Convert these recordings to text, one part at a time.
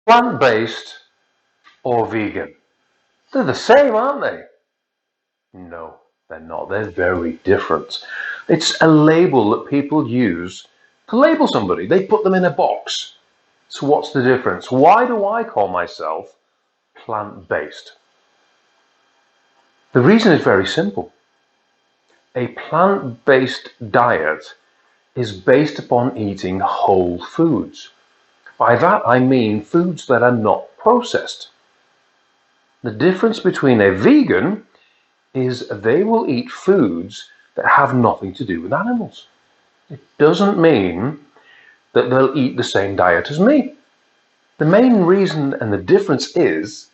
Plant-based or vegan? They're the same, aren't they? No, they're not. They're very different. It's a label that people use to label somebody. They put them in a box. So what's the difference? Why do I call myself plant-based? The reason is very simple. A plant-based diet is based upon eating whole foods. By that I mean foods that are not processed. The difference between a vegan is they will eat foods that have nothing to do with animals. It doesn't mean that they'll eat the same diet as me. The main reason and the difference is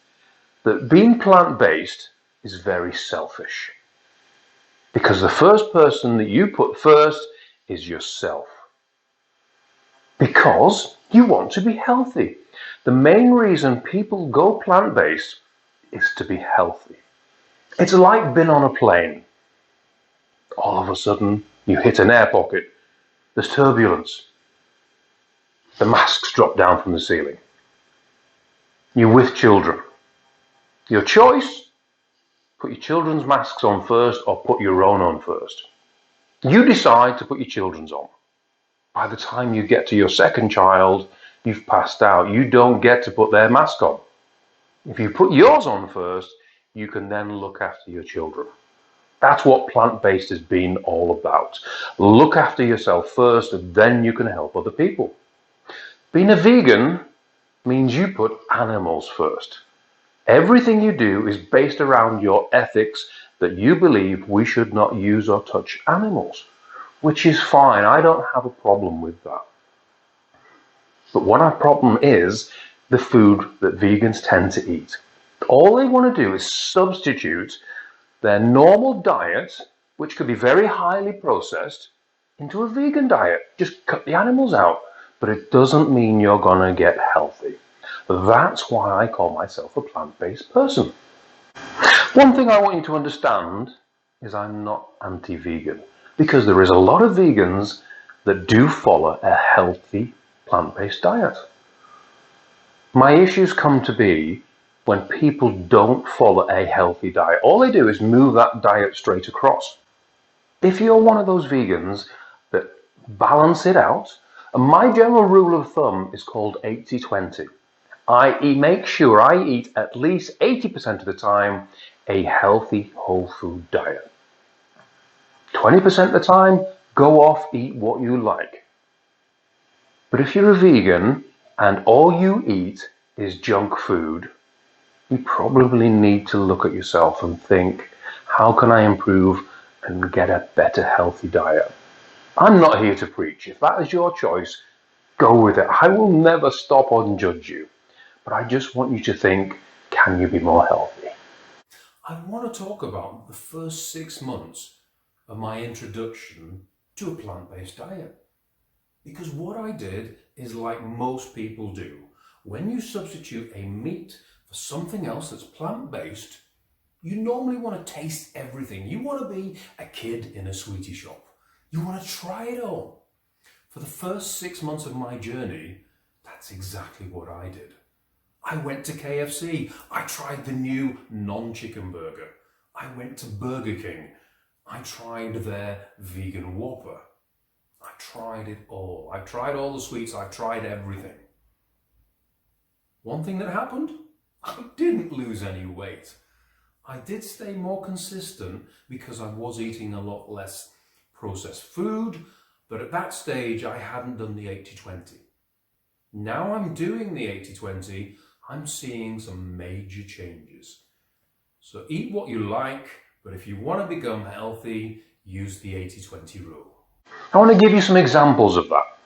that being plant-based is very selfish. Because the first person that you put first is yourself. Because you want to be healthy. The main reason people go plant-based is to be healthy. It's like being on a plane. All of a sudden, you hit an air pocket. There's turbulence. The masks drop down from the ceiling. You're with children. Your choice, put your children's masks on first or put your own on first. You decide to put your children's on. By the time you get to your second child, you've passed out. You don't get to put their mask on. If you put yours on first, you can then look after your children. That's what plant-based has been all about. Look after yourself first, and then you can help other people. Being a vegan means you put animals first. Everything you do is based around your ethics that you believe we should not use or touch animals, which is fine. I don't have a problem with that. But what our problem is the food that vegans tend to eat. All they want to do is substitute their normal diet, which could be very highly processed, into a vegan diet. Just cut the animals out. But it doesn't mean you're going to get healthy. That's why I call myself a plant-based person. One thing I want you to understand is I'm not anti-vegan, because there is a lot of vegans that do follow a healthy plant-based diet. My issues come to be when people don't follow a healthy diet. All they do is move that diet straight across. If you're one of those vegans that balance it out, and my general rule of thumb is called 80-20. I make sure I eat at least 80% of the time a healthy whole food diet. 20% of the time, go off, eat what you like. But if you're a vegan and all you eat is junk food, you probably need to look at yourself and think, how can I improve and get a better healthy diet? I'm not here to preach. If that is your choice, go with it. I will never stop or judge you. But I just want you to think, can you be more healthy? I want to talk about the first 6 months of my introduction to a plant-based diet. Because what I did is like most people do. When you substitute a meat for something else that's plant-based, you normally want to taste everything. You want to be a kid in a sweetie shop. You want to try it all. For the first 6 months of my journey, that's exactly what I did. I went to KFC. I tried the new non-chicken burger. I went to Burger King. I tried their vegan Whopper. I tried it all. I tried all the sweets. I tried everything. One thing that happened, I didn't lose any weight. I did stay more consistent because I was eating a lot less processed food, but at that stage I hadn't done the 80-20. Now I'm doing the 80-20, I'm seeing some major changes. So eat what you like, but if you want to become healthy, use the 80-20 rule. I want to give you some examples of that.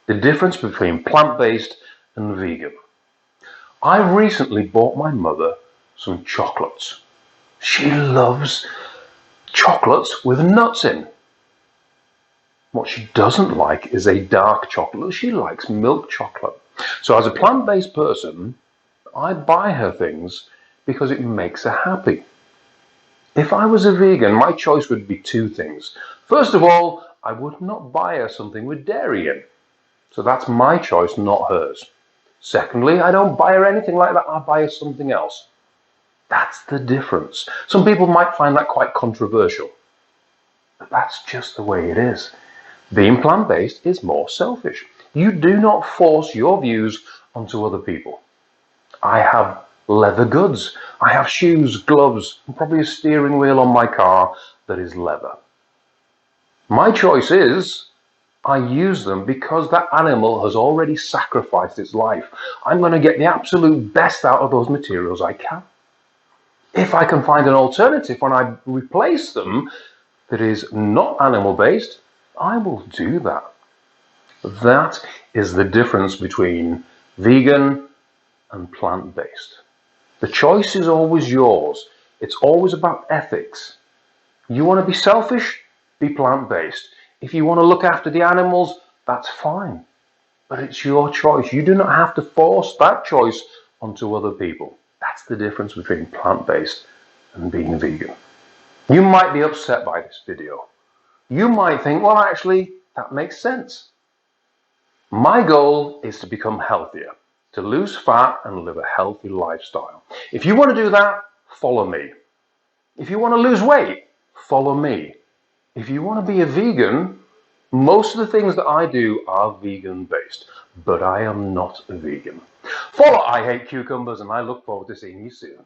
The difference between plant-based and vegan. I recently bought my mother some chocolates. She loves chocolates with nuts in. What she doesn't like is a dark chocolate. She likes milk chocolate. So as a plant-based person, I buy her things because it makes her happy. If I was a vegan, my choice would be two things. First of all, I would not buy her something with dairy in. So that's my choice, not hers. Secondly, I don't buy her anything like that, I buy her something else. That's the difference. Some people might find that quite controversial, but that's just the way it is. Being plant-based is more selfish. You do not force your views onto other people. I have leather goods. I have shoes, gloves, and probably a steering wheel on my car that is leather. My choice is I use them because that animal has already sacrificed its life. I'm going to get the absolute best out of those materials I can. If I can find an alternative when I replace them that is not animal-based, I will do that. That is the difference between vegan and plant-based. The choice is always yours. It's always about ethics. You want to be selfish? Be plant-based. If you want to look after the animals, that's fine. But it's your choice. You do not have to force that choice onto other people. That's the difference between plant-based and being vegan. You might be upset by this video. You might think, well, actually, that makes sense. My goal is to become healthier, to lose fat and live a healthy lifestyle. If you want to do that, follow me. If you want to lose weight, follow me. If you want to be a vegan, most of the things that I do are vegan-based, but I am not a vegan. Follow I Hate Cucumbers, and I look forward to seeing you soon.